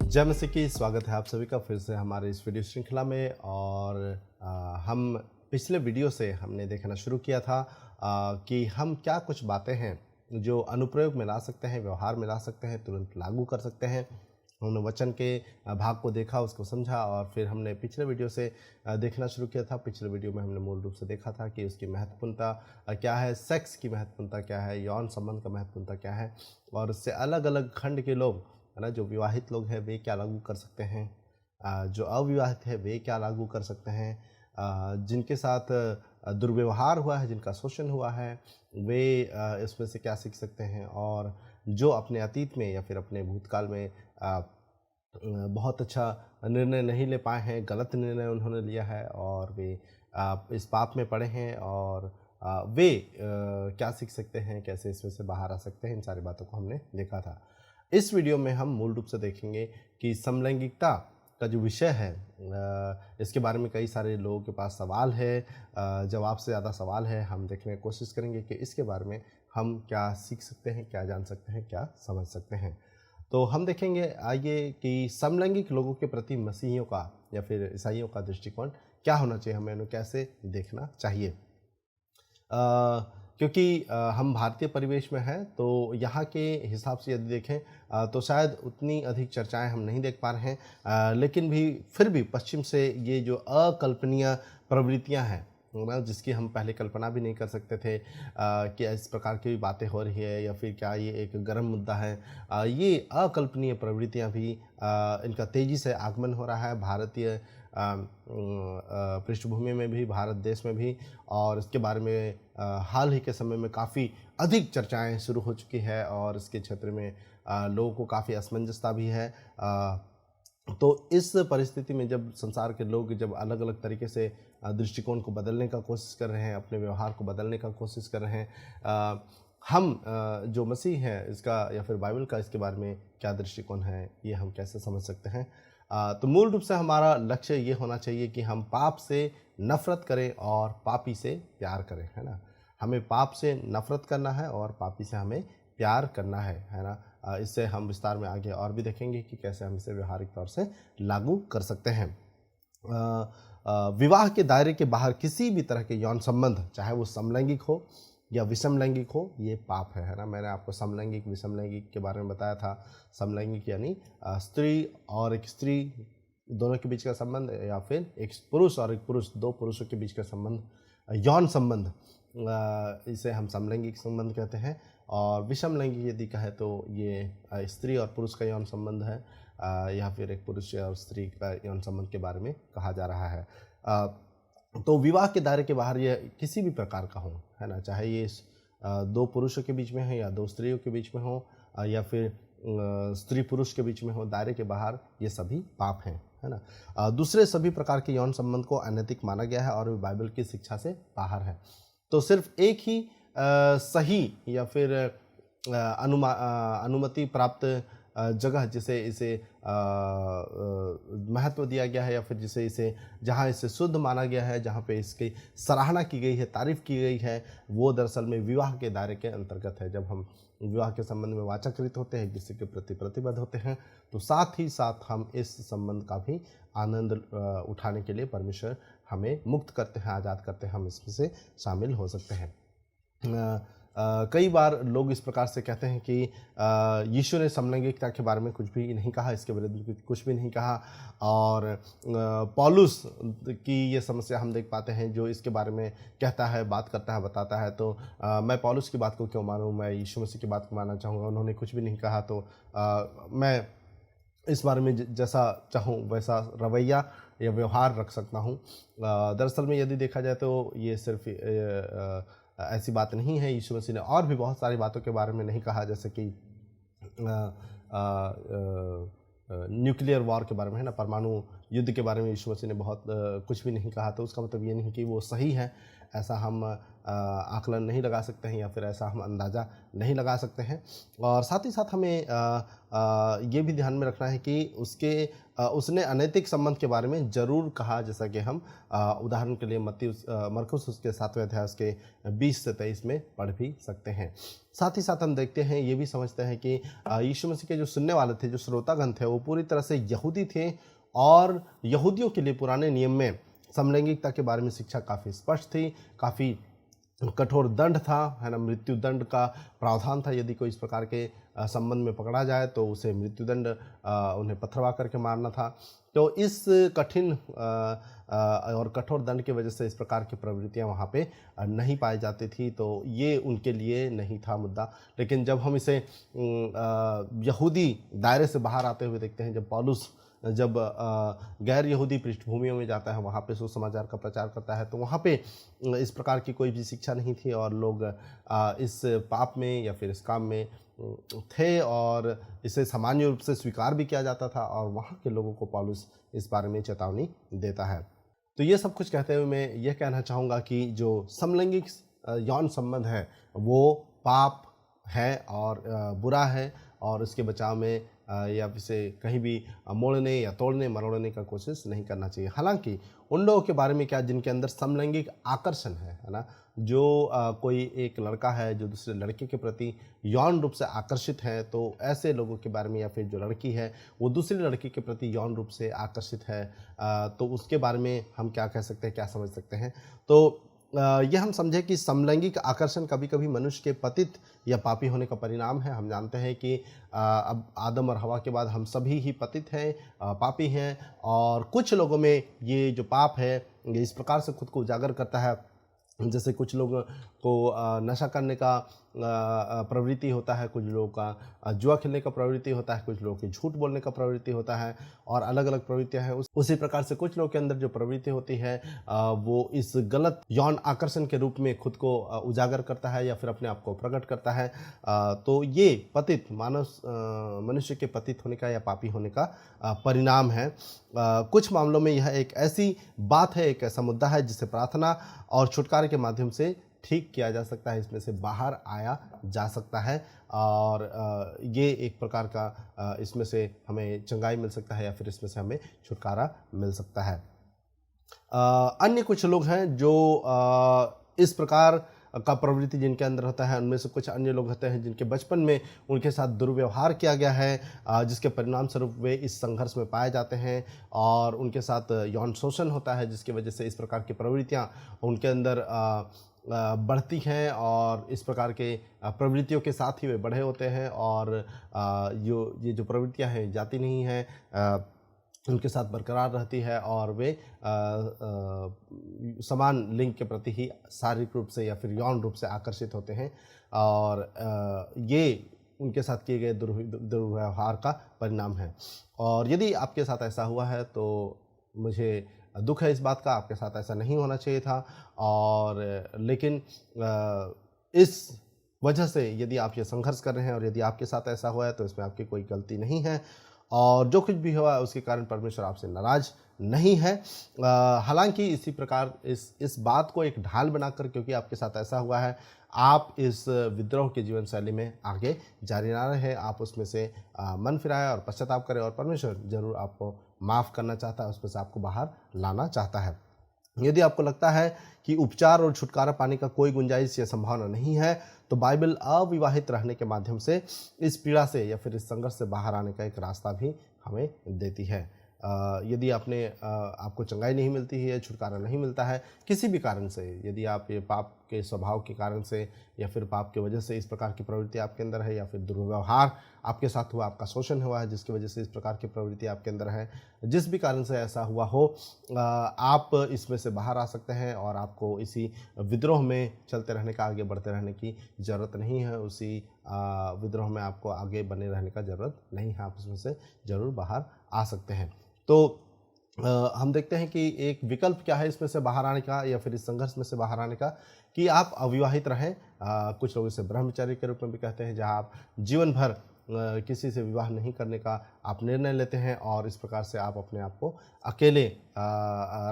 जय मसीह की। स्वागत है आप सभी का फिर से हमारे इस वीडियो श्रृंखला में। और हम पिछले वीडियो से हमने देखना शुरू किया था कि हम क्या कुछ बातें हैं जो अनुप्रयोग में ला सकते हैं, व्यवहार में ला सकते हैं, तुरंत लागू कर सकते हैं। हमने वचन के भाग को देखा, उसको समझा, और फिर हमने पिछले वीडियो से देखना शुरू किया था। पिछले वीडियो में हमने मूल रूप से देखा था कि उसकी महत्वपूर्णता क्या है, सेक्स की महत्वपूर्णता क्या है, यौन संबंध का महत्वपूर्णता क्या है, और उससे अलग अलग खंड के लोग है ना, जो विवाहित लोग हैं वे क्या लागू कर सकते हैं, जो अविवाहित है वे क्या लागू कर सकते हैं, जिनके साथ दुर्व्यवहार हुआ है, जिनका शोषण हुआ है, वे इसमें से क्या सीख सकते हैं, और जो अपने अतीत में या फिर अपने भूतकाल में बहुत अच्छा निर्णय नहीं ले पाए हैं, गलत निर्णय उन्होंने लिया है और वे इस पाप में पड़े हैं, और वे क्या सीख सकते हैं, कैसे इसमें से बाहर आ सकते हैं, इन सारी बातों को हमने देखा था। इस वीडियो में हम मूल रूप से देखेंगे कि समलैंगिकता का जो विषय है, इसके बारे में कई सारे लोगों के पास सवाल है, जवाब से ज़्यादा सवाल है। हम देखने की कोशिश करेंगे कि इसके बारे में हम क्या सीख सकते हैं, क्या जान सकते हैं, क्या समझ सकते हैं। तो हम देखेंगे आइए कि समलैंगिक लोगों के प्रति मसीहियों का या फिर ईसाइयों का दृष्टिकोण क्या होना चाहिए, हमें उन्हें कैसे देखना चाहिए। क्योंकि हम भारतीय परिवेश में हैं, तो यहाँ के हिसाब से यदि देखें तो शायद उतनी अधिक चर्चाएं हम नहीं देख पा रहे हैं, लेकिन भी फिर भी पश्चिम से ये जो अकल्पनीय प्रवृत्तियां हैं ना, जिसकी हम पहले कल्पना भी नहीं कर सकते थे कि इस प्रकार की भी बातें हो रही है, या फिर क्या ये एक गर्म मुद्दा है, ये अकल्पनीय प्रवृत्तियां भी इनका तेज़ी से आगमन हो रहा है भारतीय पृष्ठभूमि में भी, भारत देश में भी। और इसके बारे में हाल ही के समय में काफ़ी अधिक चर्चाएं शुरू हो चुकी है, और इसके क्षेत्र में लोगों को काफ़ी असमंजसता भी है। तो इस परिस्थिति में जब संसार के लोग जब अलग अलग तरीके से दृष्टिकोण को बदलने का कोशिश कर रहे हैं, अपने व्यवहार को बदलने का कोशिश कर रहे हैं, हम जो मसीह हैं इसका या फिर बाइबल का इसके बारे में क्या दृष्टिकोण है, ये हम कैसे समझ सकते हैं। तो मूल रूप से हमारा लक्ष्य ये होना चाहिए कि हम पाप से नफ़रत करें और पापी से प्यार करें, है ना। हमें पाप से नफ़रत करना है और पापी से हमें प्यार करना है ना। इससे हम विस्तार में आगे और भी देखेंगे कि कैसे हम इसे व्यवहारिक तौर से लागू कर सकते हैं। विवाह के दायरे के बाहर किसी भी तरह के यौन संबंध, चाहे वो समलैंगिक हो या विषमलैंगिक हो, ये पाप है ना। मैंने आपको समलैंगिक विषमलैंगिक के बारे में बताया था। समलैंगिक यानी स्त्री और एक स्त्री दोनों के बीच का संबंध, या फिर एक पुरुष और एक पुरुष, दो पुरुषों के बीच का संबंध, यौन संबंध, इसे हम समलैंगिक संबंध कहते हैं। और विषमलैंगिक यदि कहे तो ये स्त्री और पुरुष का यौन संबंध है, या फिर एक पुरुष और स्त्री का यौन संबंध के बारे में कहा जा रहा है। तो विवाह के दायरे के बाहर ये किसी भी प्रकार का हो, है ना, चाहे ये दो पुरुषों के बीच में है या दो स्त्रियों के बीच में हो, या फिर स्त्री पुरुष के बीच में हो, दायरे के बाहर ये सभी पाप हैं, है ना। दूसरे सभी प्रकार के यौन संबंध को अनैतिक माना गया है और वे बाइबल की शिक्षा से बाहर है। तो सिर्फ एक ही सही या फिर अनुमति प्राप्त जगह जिसे इसे महत्व दिया गया है, या फिर जिसे इसे जहाँ इसे शुद्ध माना गया है, जहाँ पे इसकी सराहना की गई है, तारीफ़ की गई है, वो दरअसल में विवाह के दायरे के अंतर्गत है। जब हम विवाह के संबंध में वाचाकृत होते हैं, किसी के प्रति प्रतिबद्ध होते हैं, तो साथ ही साथ हम इस संबंध का भी आनंद उठाने के लिए परमेश्वर हमें मुक्त करते हैं, आज़ाद करते हैं, हम इसमें से शामिल हो सकते हैं। कई बार लोग इस प्रकार से कहते हैं कि यीशु ने समलैंगिकता के बारे में कुछ भी नहीं कहा, इसके विरुद्ध कुछ भी नहीं कहा। और पौलुस की ये समस्या हम देख पाते हैं, जो इसके बारे में कहता है, बात करता है, बताता है। तो मैं पौलुस की बात को क्यों मानूं, मैं यीशु मसीह की बात को मानना चाहूँगा, उन्होंने कुछ भी नहीं कहा, तो मैं इस बारे में जैसा चाहूँ वैसा रवैया या व्यवहार रख सकता हूँ। दरअसल में यदि देखा जाए तो ये सिर्फ ऐसी बात नहीं है। यीशु मसीह ने और भी बहुत सारी बातों के बारे में नहीं कहा, जैसे कि न्यूक्लियर वॉर के बारे में, है ना, परमाणु युद्ध के बारे में यीशु मसीह ने बहुत कुछ भी नहीं कहा, तो उसका मतलब ये नहीं कि वो सही है, ऐसा हम आकलन नहीं लगा सकते हैं या फिर ऐसा हम अंदाज़ा नहीं लगा सकते हैं। और साथ ही साथ हमें ये भी ध्यान में रखना है कि उसने अनैतिक संबंध के बारे में ज़रूर कहा, जैसा कि हम उदाहरण के लिए मरकुस उसके 7वें अध्याय उसके 20 से 23 में पढ़ भी सकते हैं। साथ ही साथ हम देखते हैं, ये भी समझते हैं कि यीशु मसीह के जो सुनने वाले थे, जो श्रोतागण थे, वो पूरी तरह से यहूदी थे और यहूदियों के लिए पुराने नियम में समलैंगिकता के बारे में शिक्षा काफ़ी स्पष्ट थी, काफ़ी कठोर दंड था, है ना, मृत्यु दंड का प्रावधान था। यदि कोई इस प्रकार के संबंध में पकड़ा जाए तो उसे मृत्युदंड उन्हें पथरवा करके मारना था। तो इस कठिन और कठोर दंड की वजह से इस प्रकार की प्रवृत्तियां वहाँ पे नहीं पाई जाती थी, तो ये उनके लिए नहीं था मुद्दा। लेकिन जब हम इसे यहूदी दायरे से बाहर आते हुए देखते हैं, जब पौलुस जब गैर यहूदी पृष्ठभूमियों में जाता है, वहाँ पे सुसमाचार का प्रचार करता है, तो वहाँ पे इस प्रकार की कोई भी शिक्षा नहीं थी और लोग इस पाप में या फिर इस काम में थे और इसे सामान्य रूप से स्वीकार भी किया जाता था, और वहाँ के लोगों को पौलुस इस बारे में चेतावनी देता है। तो ये सब कुछ कहते हुए मैं ये कहना चाहूँगा कि जो समलैंगिक यौन संबंध है वो पाप है और बुरा है, और उसके बचाव में या इसे कहीं भी मोड़ने या तोड़ने मरोड़ने का कोशिश नहीं करना चाहिए। हालांकि उन लोगों के बारे में क्या जिनके अंदर समलैंगिक आकर्षण है ना, जो कोई एक लड़का है जो दूसरे लड़के के प्रति यौन रूप से आकर्षित है, तो ऐसे लोगों के बारे में, या फिर जो लड़की है वो दूसरी लड़की के प्रति यौन रूप से आकर्षित है, तो उसके बारे में हम क्या कह सकते हैं, क्या समझ सकते हैं। तो यह हम समझे कि समलैंगिक आकर्षण कभी कभी मनुष्य के पतित या पापी होने का परिणाम है। हम जानते हैं कि अब आदम और हवा के बाद हम सभी ही पतित हैं, पापी हैं, और कुछ लोगों में ये जो पाप है ये इस प्रकार से खुद को उजागर करता है, जैसे कुछ लोगों को नशा करने का प्रवृत्ति होता है, कुछ लोगों का जुआ खेलने का प्रवृत्ति होता है, कुछ लोगों की झूठ बोलने का प्रवृत्ति होता है, और अलग अलग प्रवृत्तियां हैं। उसी प्रकार से कुछ लोगों के अंदर जो प्रवृत्ति होती है वो इस गलत यौन आकर्षण के रूप में खुद को उजागर करता है या फिर अपने आप को प्रकट करता है। तो ये पतित मनुष्य के पतित होने का या पापी होने का परिणाम है। कुछ मामलों में यह एक ऐसी बात है, एक ऐसा मुद्दा है जिसे प्रार्थना और छुटकारे के माध्यम से ठीक किया जा सकता है, इसमें से बाहर आया जा सकता है, और ये एक प्रकार का इसमें से हमें चंगाई मिल सकता है या फिर इसमें से हमें छुटकारा मिल सकता है। अन्य कुछ लोग हैं जो इस प्रकार का प्रवृत्ति जिनके अंदर होता है, उनमें से कुछ अन्य लोग होते हैं जिनके बचपन में उनके साथ दुर्व्यवहार किया गया है, जिसके परिणाम स्वरूप वे इस संघर्ष में पाए जाते हैं, और उनके साथ यौन शोषण होता है, जिसकी वजह से इस प्रकार की प्रवृत्तियां उनके अंदर बढ़ती हैं, और इस प्रकार के प्रवृत्तियों के साथ ही वे बढ़े होते हैं, और ये जो प्रवृत्तियां हैं जाती नहीं हैं, उनके साथ बरकरार रहती है, और वे समान लिंग के प्रति ही शारीरिक रूप से या फिर यौन रूप से आकर्षित होते हैं, और ये उनके साथ किए गए दुर्व्यवहार का परिणाम है। और यदि आपके साथ ऐसा हुआ है तो मुझे दुख है इस बात का, आपके साथ ऐसा नहीं होना चाहिए था, और लेकिन इस वजह से यदि आप ये संघर्ष कर रहे हैं और यदि आपके साथ ऐसा हुआ है तो इसमें आपकी कोई गलती नहीं है, और जो कुछ भी हुआ है उसके कारण परमेश्वर आपसे नाराज नहीं है। हालांकि इसी प्रकार इस बात को एक ढाल बनाकर, क्योंकि आपके साथ ऐसा हुआ है, आप इस विद्रोह के जीवन शैली में आगे जारी ना रहे, आप उसमें से मन फिराएं और पश्चाताप करें, और परमेश्वर जरूर आपको माफ़ करना चाहता है, उसमें से आपको बाहर लाना चाहता है। यदि आपको लगता है कि उपचार और छुटकारा पाने का कोई गुंजाइश या संभावना नहीं है, तो बाइबल अविवाहित रहने के माध्यम से इस पीड़ा से या फिर इस संघर्ष से बाहर आने का एक रास्ता भी हमें देती है। यदि आपको चंगाई नहीं मिलती है, छुटकारा नहीं मिलता है किसी भी कारण से, यदि आप ये पाप के स्वभाव के कारण से या फिर पाप की वजह से इस प्रकार की प्रवृत्ति आपके अंदर है, या फिर दुर्व्यवहार आपके साथ हुआ, आपका शोषण हुआ है जिसकी वजह से इस प्रकार की प्रवृत्ति आपके अंदर है, जिस भी कारण से ऐसा हुआ हो, आप इसमें से बाहर आ सकते हैं, और आपको इसी विद्रोह में चलते रहने का, आगे बढ़ते रहने की ज़रूरत नहीं है। उसी विद्रोह में आपको आगे बने रहने का ज़रूरत नहीं है, आप इसमें से ज़रूर बाहर आ सकते हैं। तो हम देखते हैं कि एक विकल्प क्या है इसमें से बाहर आने का या फिर इस संघर्ष में से बाहर आने का, कि आप अविवाहित रहें। कुछ लोग इसे ब्रह्मचर्य के रूप में भी कहते हैं, जहां आप जीवन भर किसी से विवाह नहीं करने का आप निर्णय लेते हैं और इस प्रकार से आप अपने आप को अकेले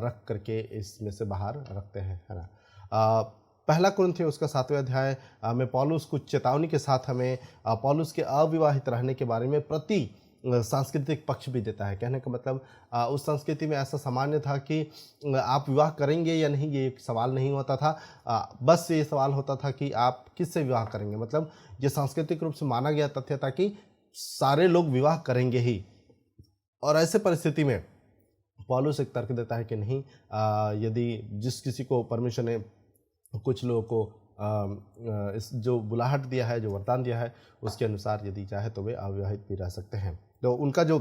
रख करके इसमें से बाहर रखते हैं, है ना। पहला कुरिन्थियों उसका 7वें अध्याय में पौलुस कुछ चेतावनी के साथ हमें पौलुस के अविवाहित रहने के बारे में प्रति सांस्कृतिक पक्ष भी देता है। कहने का मतलब उस संस्कृति में ऐसा सामान्य था कि आप विवाह करेंगे या नहीं ये एक सवाल नहीं होता था, बस ये सवाल होता था कि आप किससे विवाह करेंगे। मतलब ये सांस्कृतिक रूप से माना गया तथ्य था कि सारे लोग विवाह करेंगे ही, और ऐसे परिस्थिति में पौलुस एक तर्क देता है कि नहीं, यदि जिस किसी को परमेश्वर ने कुछ लोगों को इस जो बुलाहट दिया है, जो वरदान दिया है, उसके अनुसार यदि चाहे तो वे अविवाहित भी रह सकते हैं। तो उनका जो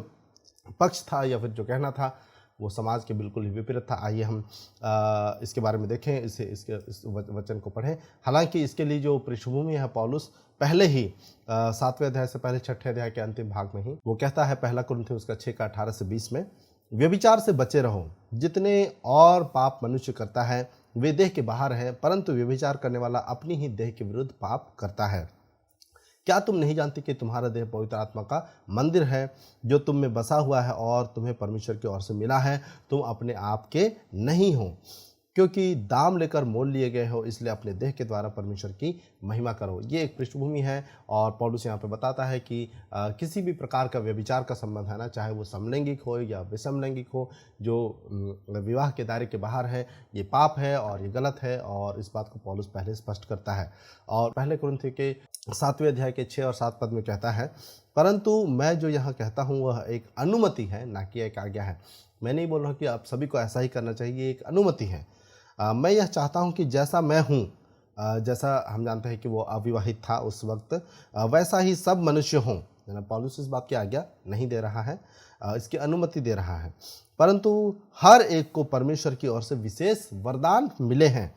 पक्ष था या फिर जो कहना था वो समाज के बिल्कुल ही विपरीत था। आइए हम इसके बारे में देखें, इस वचन को पढ़ें। हालांकि इसके लिए जो पृष्ठभूमि है, पौलुस पहले ही 7वें अध्याय से पहले 6ठे अध्याय के अंतिम भाग में ही वो कहता है, पहला कुरिन्थियों उसका 6 का 18 से 20 में, व्यभिचार से बचे रहो। जितने और पाप मनुष्य करता है वे देह के बाहर है, परंतु व्यभिचार करने वाला अपनी ही देह के विरुद्ध पाप करता है। क्या तुम नहीं जानते कि तुम्हारा देह पवित्र आत्मा का मंदिर है, जो तुम में बसा हुआ है और तुम्हें परमेश्वर की ओर से मिला है? तुम अपने आप के नहीं हो, क्योंकि दाम लेकर मोल लिए गए हो, इसलिए अपने देह के द्वारा परमेश्वर की महिमा करो। ये एक पृष्ठभूमि है और पौलुस यहाँ पे बताता है कि किसी भी प्रकार का व्यभिचार का संबंध है ना, चाहे वो समलैंगिक हो या विषमलैंगिक हो, जो विवाह के दायरे के बाहर है, ये पाप है और ये गलत है, और इस बात को पौलुस पहले स्पष्ट करता है। और पहले कुरिन्थियों के 7वें अध्याय के 6 और 7 पद में कहता है, परंतु मैं जो यहाँ कहता हूँ वह एक अनुमति है, ना कि एक आज्ञा है। मैं नहीं बोल रहा कि आप सभी को ऐसा ही करना चाहिए, एक अनुमति है। मैं यह चाहता हूं कि जैसा मैं हूं, जैसा हम जानते हैं कि वो अविवाहित था उस वक्त, वैसा ही सब मनुष्य हों। पौलुस इस बात की आज्ञा नहीं दे रहा है, इसकी अनुमति दे रहा है, परंतु हर एक को परमेश्वर की ओर से विशेष वरदान मिले हैं,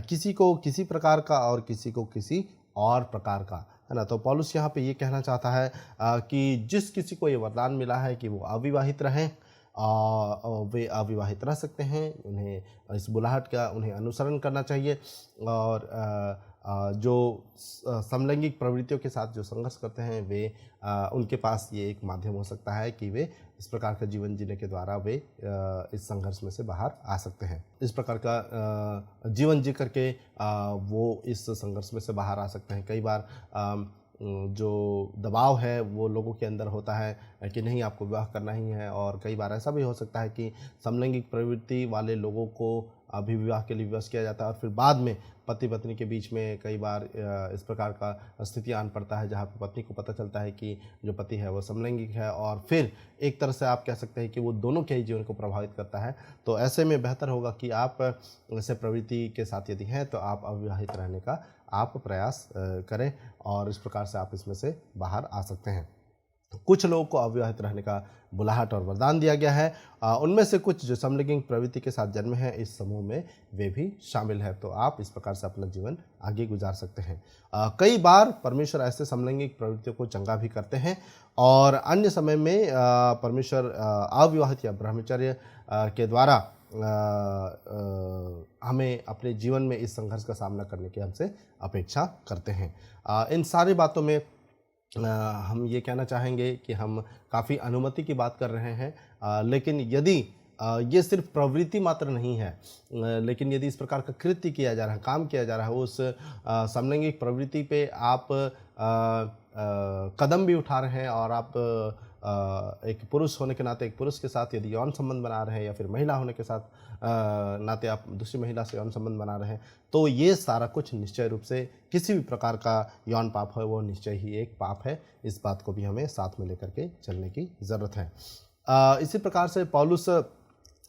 किसी को किसी प्रकार का और किसी को किसी और प्रकार का, है ना। तो पौलुस यहाँ पे ये कहना चाहता है कि जिस किसी को ये वरदान मिला है कि वो अविवाहित रहें, वे अविवाहित रह सकते हैं, उन्हें इस बुलाहट का उन्हें अनुसरण करना चाहिए, और जो समलैंगिक प्रवृत्तियों के साथ जो संघर्ष करते हैं वे उनके पास ये एक माध्यम हो सकता है कि वे इस प्रकार का जीवन जीने के द्वारा वे इस संघर्ष में से बाहर आ सकते हैं। इस प्रकार का जीवन जी करके वो इस संघर्ष में से बाहर आ सकते हैं। कई बार जो दबाव है वो लोगों के अंदर होता है कि नहीं, आपको विवाह करना ही है, और कई बार ऐसा भी हो सकता है कि समलैंगिक प्रवृत्ति वाले लोगों को अभी विवाह के लिए विवश किया जाता है, और फिर बाद में पति पत्नी के बीच में कई बार इस प्रकार का स्थिति आन पड़ता है जहाँ पर पत्नी को पता चलता है कि जो पति है वो समलैंगिक है, और फिर एक तरह से आप कह सकते हैं कि वो दोनों के ही जीवन को प्रभावित करता है। तो ऐसे में बेहतर होगा कि आप ऐसे प्रवृत्ति के साथ यदि हैं तो आप अविवाहित रहने का आप प्रयास करें, और इस प्रकार से आप इसमें से बाहर आ सकते हैं। कुछ लोगों को अविवाहित रहने का बुलाहट और वरदान दिया गया है, उनमें से कुछ जो समलैंगिक प्रवृत्ति के साथ जन्मे हैं इस समूह में वे भी शामिल है। तो आप इस प्रकार से अपना जीवन आगे गुजार सकते हैं। कई बार परमेश्वर ऐसे समलैंगिक प्रवृत्तियों को चंगा भी करते हैं, और अन्य समय में परमेश्वर अविवाहित या ब्रह्मचर्य के द्वारा हमें अपने जीवन में इस संघर्ष का सामना करने की हमसे अपेक्षा करते हैं। इन सारी बातों में हम ये कहना चाहेंगे कि हम काफ़ी अनुमति की बात कर रहे हैं, लेकिन यदि ये सिर्फ प्रवृत्ति मात्र नहीं है, लेकिन यदि इस प्रकार का कृत्य किया जा रहा है, काम किया जा रहा है, उस समलैंगिक प्रवृत्ति पे आप कदम भी उठा रहे हैं, और आप एक पुरुष होने के नाते एक पुरुष के साथ यदि यौन संबंध बना रहे हैं, या फिर महिला होने के साथ नाते आप दूसरी महिला से यौन संबंध बना रहे हैं, तो ये सारा कुछ निश्चय रूप से किसी भी प्रकार का यौन पाप है वो निश्चय ही एक पाप है। इस बात को भी हमें साथ में लेकर के चलने की ज़रूरत है। इसी प्रकार से पौलुस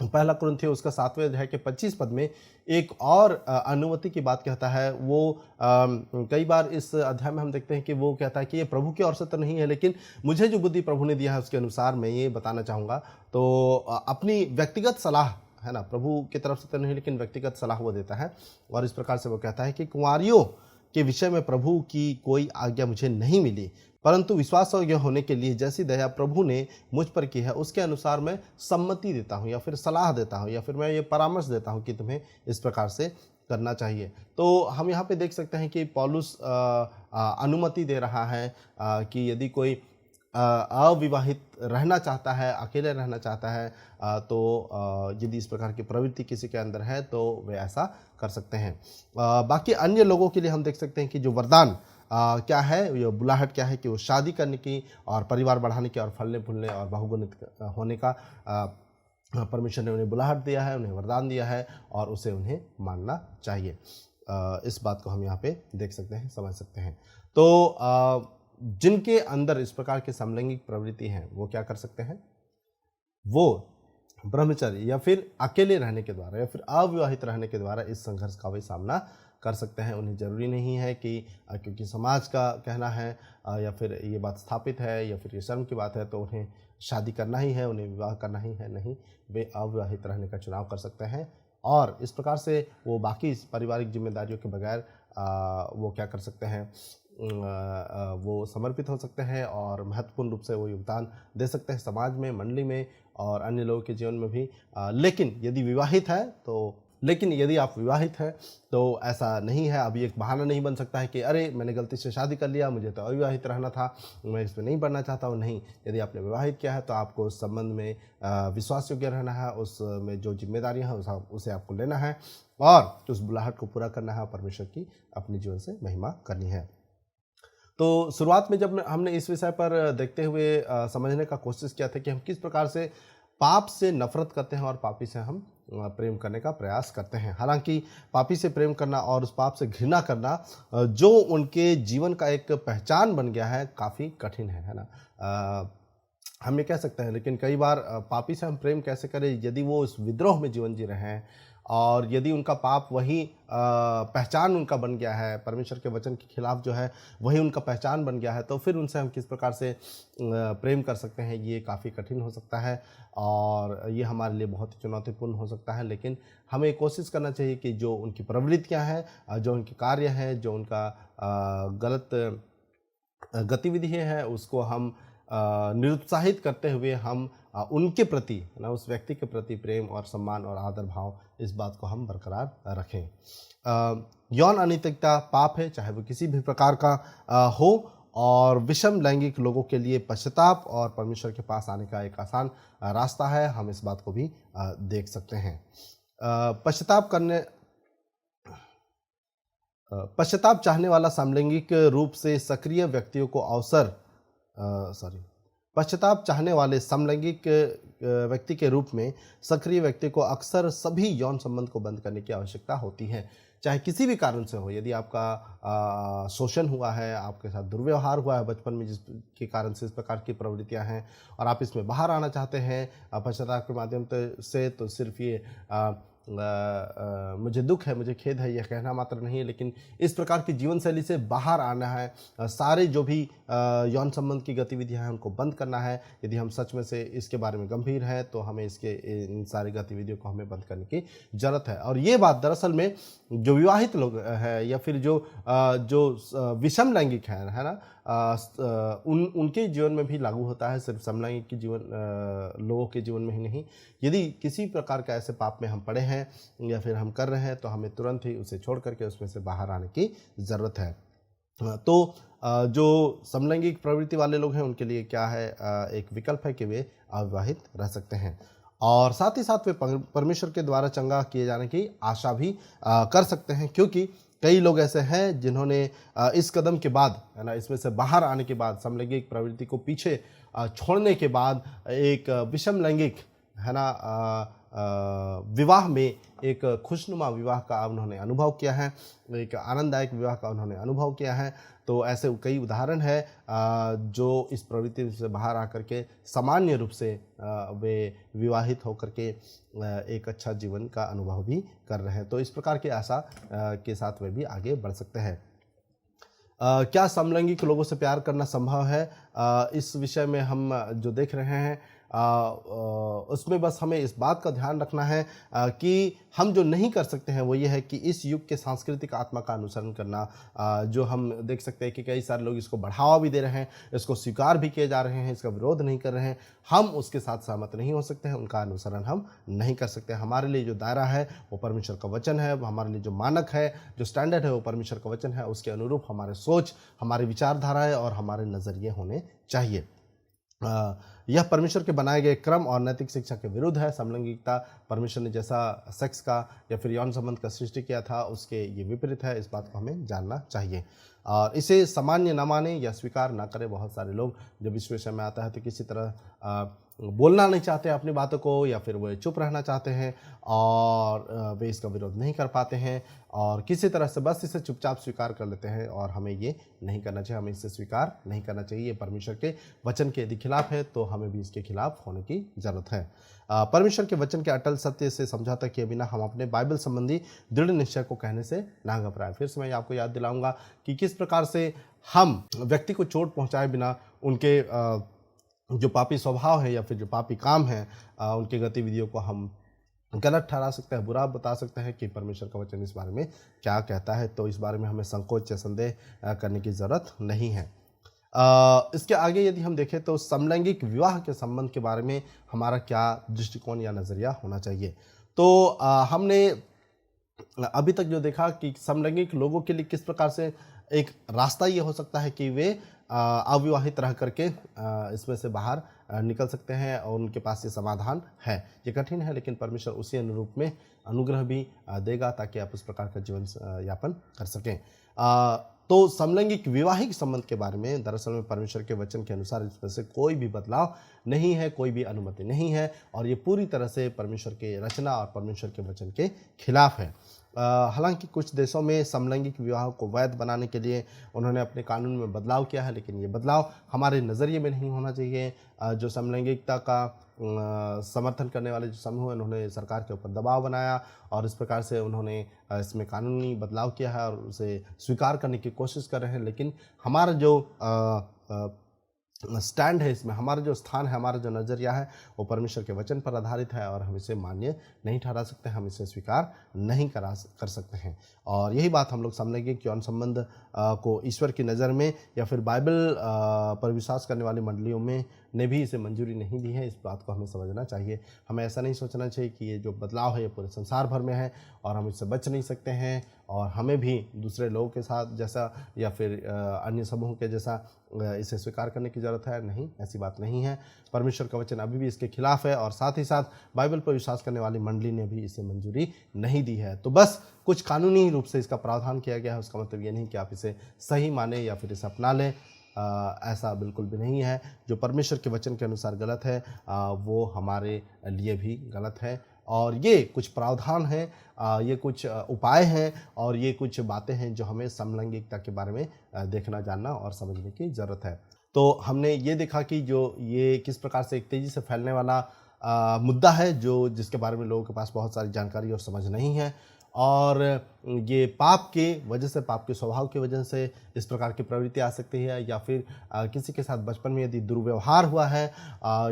पहला कुरिन्थियों उसका 7वें अध्याय के 25 पद में एक और अनुमति की बात कहता है। वो कई बार इस अध्याय में हम देखते हैं कि वो कहता है कि ये प्रभु की ओर से तो नहीं है, लेकिन मुझे जो बुद्धि प्रभु ने दिया है उसके अनुसार मैं ये बताना चाहूँगा। तो अपनी व्यक्तिगत सलाह, है ना, प्रभु की तरफ से तो नहीं लेकिन व्यक्तिगत सलाह वो देता है, और इस प्रकार से वो कहता है कि कुंवारियों के विषय में प्रभु की कोई आज्ञा मुझे नहीं मिली, परंतु विश्वास योग्य होने के लिए जैसी दया प्रभु ने मुझ पर की है उसके अनुसार मैं सम्मति देता हूँ, या फिर सलाह देता हूँ, या फिर मैं ये परामर्श देता हूँ कि तुम्हें इस प्रकार से करना चाहिए। तो हम यहाँ पे देख सकते हैं कि पौलुस अनुमति दे रहा है कि यदि कोई अविवाहित रहना चाहता है, अकेले रहना चाहता है, यदि इस प्रकार की प्रवृत्ति किसी के अंदर है तो वे ऐसा कर सकते हैं। बाकी अन्य लोगों के लिए हम देख सकते हैं कि जो वरदान क्या है, ये बुलाहट क्या है कि वो शादी करने की और परिवार बढ़ाने की और फलने फूलने और बहुगुणित होने का परमेश्वर ने उन्हें बुलाहट दिया है, उन्हें वरदान दिया है और उसे उन्हें मानना चाहिए। इस बात को हम यहाँ पे देख सकते हैं, समझ सकते हैं। तो जिनके अंदर इस प्रकार की समलैंगिक प्रवृत्ति है वो क्या कर सकते हैं, वो ब्रह्मचर्य या फिर अकेले रहने के द्वारा या फिर अविवाहित रहने के द्वारा इस संघर्ष का वे सामना कर सकते हैं। उन्हें ज़रूरी नहीं है कि क्योंकि समाज का कहना है या फिर ये बात स्थापित है या फिर ये शर्म की बात है तो उन्हें शादी करना ही है, उन्हें विवाह करना ही है। नहीं, वे अविवाहित रहने का चुनाव कर सकते हैं और इस प्रकार से वो बाकी पारिवारिक जिम्मेदारियों के बगैर वो क्या कर सकते हैं, वो समर्पित हो सकते हैं और महत्वपूर्ण रूप से वो योगदान दे सकते हैं समाज में, मंडली में और अन्य लोगों के जीवन में भी। लेकिन यदि आप विवाहित हैं तो ऐसा नहीं है। अभी एक बहाना नहीं बन सकता है कि अरे मैंने गलती से शादी कर लिया, मुझे तो अविवाहित रहना था, मैं इसमें नहीं बढ़ना चाहता हूँ। नहीं, यदि आपने विवाहित किया है तो आपको उस संबंध में विश्वास योग्य रहना है, उसमें जो जिम्मेदारियाँ हैं उसे आपको लेना है और उस बुलाहट को पूरा करना है और परमेश्वर की अपने जीवन से महिमा करनी है। तो शुरुआत में जब हमने इस विषय पर देखते हुए समझने का कोशिश किया था कि हम किस प्रकार से पाप से नफरत करते हैं और पापी से हम प्रेम करने का प्रयास करते हैं। हालांकि पापी से प्रेम करना और उस पाप से घृणा करना जो उनके जीवन का एक पहचान बन गया है, काफ़ी कठिन है ना। हम ये कह सकते हैं, लेकिन कई बार पापी से हम प्रेम कैसे करें यदि वो उस विद्रोह में जीवन जी रहे हैं और यदि उनका पाप वही पहचान उनका बन गया है, परमेश्वर के वचन के खिलाफ जो है वही उनका पहचान बन गया है, तो फिर उनसे हम किस प्रकार से प्रेम कर सकते हैं, ये काफ़ी कठिन हो सकता है और ये हमारे लिए बहुत ही चुनौतीपूर्ण हो सकता है। लेकिन हमें कोशिश करना चाहिए कि जो उनकी प्रवृत्तियां हैं, जो उनके कार्य हैं, जो उनका गलत गतिविधि है, उसको हम निरुत्साहित करते हुए हम उनके प्रति ना, उस व्यक्ति के प्रति प्रेम और सम्मान और आदर भाव, इस बात को हम बरकरार रखें। यौन अनैतिकता पाप है, चाहे वो किसी भी प्रकार का हो, और विषम लैंगिक लोगों के लिए पश्चाताप और परमेश्वर के पास आने का एक आसान रास्ता है। हम इस बात को भी देख सकते हैं। पश्चाताप चाहने वाला समलैंगिक रूप से सक्रिय व्यक्तियों को पश्चाताप चाहने वाले समलैंगिक व्यक्ति के रूप में सक्रिय व्यक्ति को अक्सर सभी यौन संबंध को बंद करने की आवश्यकता होती है, चाहे किसी भी कारण से हो। यदि आपका शोषण हुआ है, आपके साथ दुर्व्यवहार हुआ है बचपन में, जिसके कारण से इस प्रकार की प्रवृत्तियां हैं और आप इसमें बाहर आना चाहते हैं पश्चाताप के माध्यम से, तो सिर्फ ये मुझे दुख है, मुझे खेद है, यह कहना मात्र नहीं है, लेकिन इस प्रकार की जीवन शैली से बाहर आना है। सारे जो भी यौन संबंध की गतिविधियां हैं उनको बंद करना है। यदि हम सच में से इसके बारे में गंभीर हैं तो हमें इन सारी गतिविधियों को हमें बंद करने की ज़रूरत है। और ये बात दरअसल में जो विवाहित लोग हैं या फिर जो विषम लैंगिक है ना, उनके जीवन में भी लागू होता है, सिर्फ समलैंगिक के लोगों के जीवन में ही नहीं। यदि किसी प्रकार का ऐसे पाप में हम पड़े हैं या फिर हम कर रहे हैं तो हमें तुरंत ही उसे छोड़ करके उसमें से बाहर आने की ज़रूरत है। तो जो समलैंगिक प्रवृत्ति वाले लोग हैं उनके लिए क्या है, एक विकल्प है कि वे अविवाहित रह सकते हैं और साथ ही साथ वे परमेश्वर के द्वारा चंगा किए जाने की आशा भी कर सकते हैं, क्योंकि कई लोग ऐसे हैं जिन्होंने इस कदम के बाद है ना, इसमें से बाहर आने के बाद, समलैंगिक प्रवृत्ति को पीछे छोड़ने के बाद एक विषम लैंगिक है ना विवाह में एक खुशनुमा विवाह का उन्होंने अनुभव किया है, एक आनंददायक विवाह का उन्होंने अनुभव किया है। तो ऐसे कई उदाहरण है जो इस प्रवृत्ति से बाहर आकर के सामान्य रूप से वे विवाहित होकर के एक अच्छा जीवन का अनुभव भी कर रहे हैं। तो इस प्रकार की आशा के साथ वे भी आगे बढ़ सकते हैं। क्या समलैंगिक लोगों से प्यार करना संभव है? इस विषय में हम जो देख रहे हैं उसमें बस हमें इस बात का ध्यान रखना है कि हम जो नहीं कर सकते हैं वो ये है कि इस युग के सांस्कृतिक आत्मा का अनुसरण करना, जो हम देख सकते हैं कि कई सारे लोग इसको बढ़ावा भी दे रहे हैं, इसको स्वीकार भी किए जा रहे हैं, इसका विरोध नहीं कर रहे हैं। हम उसके साथ सहमत नहीं हो सकते हैं, उनका अनुसरण हम नहीं कर सकते। हमारे लिए जो दायरा है वो परमेश्वर का वचन है, हमारे लिए जो मानक है, जो स्टैंडर्ड है वो परमेश्वर का वचन है। उसके अनुरूप हमारे सोच, हमारी विचारधाराएँ और हमारे नज़रिए होने चाहिए। यह परमेश्वर के बनाए गए क्रम और नैतिक शिक्षा के विरुद्ध है। समलैंगिकता परमेश्वर ने जैसा सेक्स का या फिर यौन संबंध का सृष्टि किया था उसके ये विपरीत है। इस बात को हमें जानना चाहिए और इसे सामान्य न माने या स्वीकार ना करें। बहुत सारे लोग जब इस विषय में आता है तो किसी तरह बोलना नहीं चाहते अपनी बातों को, या फिर वो चुप रहना चाहते हैं और वे इसका विरोध नहीं कर पाते हैं और किसी तरह से बस इसे चुपचाप स्वीकार कर लेते हैं। और हमें ये नहीं करना चाहिए, हमें इसे स्वीकार नहीं करना चाहिए। ये परमेश्वर के वचन के यदि खिलाफ है तो हमें भी इसके खिलाफ होने की जरूरत है। परमेश्वर के वचन के अटल सत्य से समझौता किए बिना हम अपने बाइबल संबंधी दृढ़ निश्चय को कहने से ना घबराएं। फिर से मैं आपको याद दिलाऊंगा कि किस प्रकार से हम व्यक्ति को चोट पहुंचाए बिना उनके जो पापी स्वभाव है या फिर जो पापी काम है उनकी गतिविधियों को हम गलत ठहरा सकते हैं, बुरा बता सकते हैं कि परमेश्वर का वचन इस बारे में क्या कहता है। तो इस बारे में हमें संकोच या संदेह करने की ज़रूरत नहीं है। इसके आगे यदि हम देखें तो समलैंगिक विवाह के संबंध के बारे में हमारा क्या दृष्टिकोण या नज़रिया होना चाहिए। तो हमने अभी तक जो देखा कि समलैंगिक लोगों के लिए किस प्रकार से एक रास्ता ये हो सकता है कि वे अविवाहित रह करके इसमें से बाहर निकल सकते हैं और उनके पास ये समाधान है। ये कठिन है लेकिन परमेश्वर उसी अनुरूप में अनुग्रह भी देगा ताकि आप उस प्रकार का जीवन यापन कर सकें। तो समलैंगिक वैवाहिक संबंध के बारे में दरअसल में परमेश्वर के वचन के अनुसार इसमें से कोई भी बदलाव नहीं है, कोई भी अनुमति नहीं है और ये पूरी तरह से परमेश्वर के रचना और परमेश्वर के वचन के खिलाफ है। हालांकि कुछ देशों में समलैंगिक विवाह को वैध बनाने के लिए उन्होंने अपने कानून में बदलाव किया है, लेकिन ये बदलाव हमारे नज़रिए में नहीं होना चाहिए। जो समलैंगिकता का समर्थन करने वाले जो समूह हैं उन्होंने सरकार के ऊपर दबाव बनाया और इस प्रकार से उन्होंने इसमें कानूनी बदलाव किया है और उसे स्वीकार करने की कोशिश कर रहे हैं। लेकिन हमारा जो स्टैंड है इसमें, हमारा जो स्थान है, हमारा जो नज़रिया है वो परमेश्वर के वचन पर आधारित है और हम इसे मान्य नहीं ठहरा सकते, हम इसे स्वीकार नहीं कर सकते हैं। और यही बात हम लोग समलैंगिक यौन संबंध को ईश्वर की नज़र में या फिर बाइबल पर विश्वास करने वाली मंडलियों में ने भी इसे मंजूरी नहीं दी है। इस बात को हमें समझना चाहिए। हमें ऐसा नहीं सोचना चाहिए कि ये जो बदलाव है ये पूरे संसार भर में है और हम इससे बच नहीं सकते हैं और हमें भी दूसरे लोगों के साथ जैसा या फिर अन्य समूह के जैसा इसे स्वीकार करने की ज़रूरत है। नहीं, ऐसी बात नहीं है। परमेश्वर का वचन अभी भी इसके खिलाफ है और साथ ही साथ बाइबल पर विश्वास करने वाली मंडली ने भी इसे मंजूरी नहीं दी है। तो बस कुछ कानूनी रूप से इसका प्रावधान किया गया है, उसका मतलब ये नहीं कि आप इसे सही माने या फिर इसे अपना लें। ऐसा बिल्कुल भी नहीं है। जो परमेश्वर के वचन के अनुसार गलत है वो हमारे लिए भी गलत है और ये कुछ प्रावधान हैं, ये कुछ उपाय हैं और ये कुछ बातें हैं जो हमें समलैंगिकता के बारे में देखना, जानना और समझने की ज़रूरत है। तो हमने ये देखा कि जो ये किस प्रकार से एक तेज़ी से फैलने वाला मुद्दा है जो जिसके बारे में लोगों के पास बहुत सारी जानकारी और समझ नहीं है और ये पाप के वजह से, पाप के स्वभाव की वजह से इस प्रकार की प्रवृत्ति आ सकती है या फिर किसी के साथ बचपन में यदि दुर्व्यवहार हुआ है,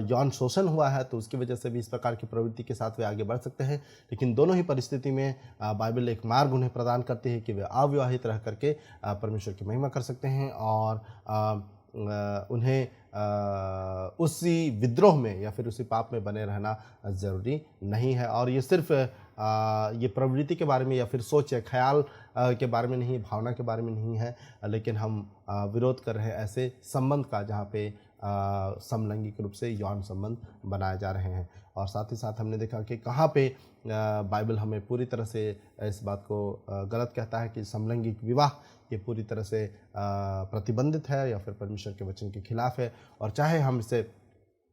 यौन शोषण हुआ है तो उसकी वजह से भी इस प्रकार की प्रवृत्ति के साथ वे आगे बढ़ सकते हैं। लेकिन दोनों ही परिस्थिति में बाइबल एक मार्ग उन्हें प्रदान करती है कि वे अविवाहित रह करके परमेश्वर की महिमा कर सकते हैं और उन्हें उसी विद्रोह में या फिर उसी पाप में बने रहना ज़रूरी नहीं है। और ये सिर्फ ये प्रवृत्ति के बारे में या फिर सोच या ख्याल के बारे में नहीं, भावना के बारे में नहीं है, लेकिन हम विरोध कर रहे हैं ऐसे संबंध का जहाँ पे समलैंगिक रूप से यौन संबंध बनाए जा रहे हैं। और साथ ही साथ हमने देखा कि कहाँ पे बाइबल हमें पूरी तरह से इस बात को गलत कहता है कि समलैंगिक विवाह ये पूरी तरह से प्रतिबंधित है या फिर परमेश्वर के वचन के खिलाफ है। और चाहे हम इसे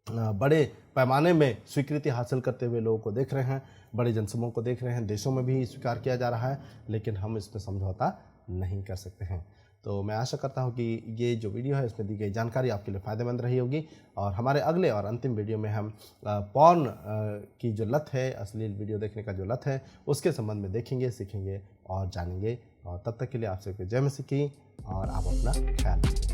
बड़े पैमाने में स्वीकृति हासिल करते हुए लोगों को देख रहे हैं, बड़े जनसमूह को देख रहे हैं, देशों में भी स्वीकार किया जा रहा है, लेकिन हम इस पर समझौता नहीं कर सकते हैं। तो मैं आशा करता हूं कि ये जो वीडियो है इसमें दी गई जानकारी आपके लिए फ़ायदेमंद रही होगी और हमारे अगले और अंतिम वीडियो में हम पॉर्न की जो लत है, अश्लील वीडियो देखने का जो लत है, उसके संबंध में देखेंगे, सीखेंगे और जानेंगे। और तब तक के लिए आपसे जय मसीह की और आप अपना ख्याल रखिए।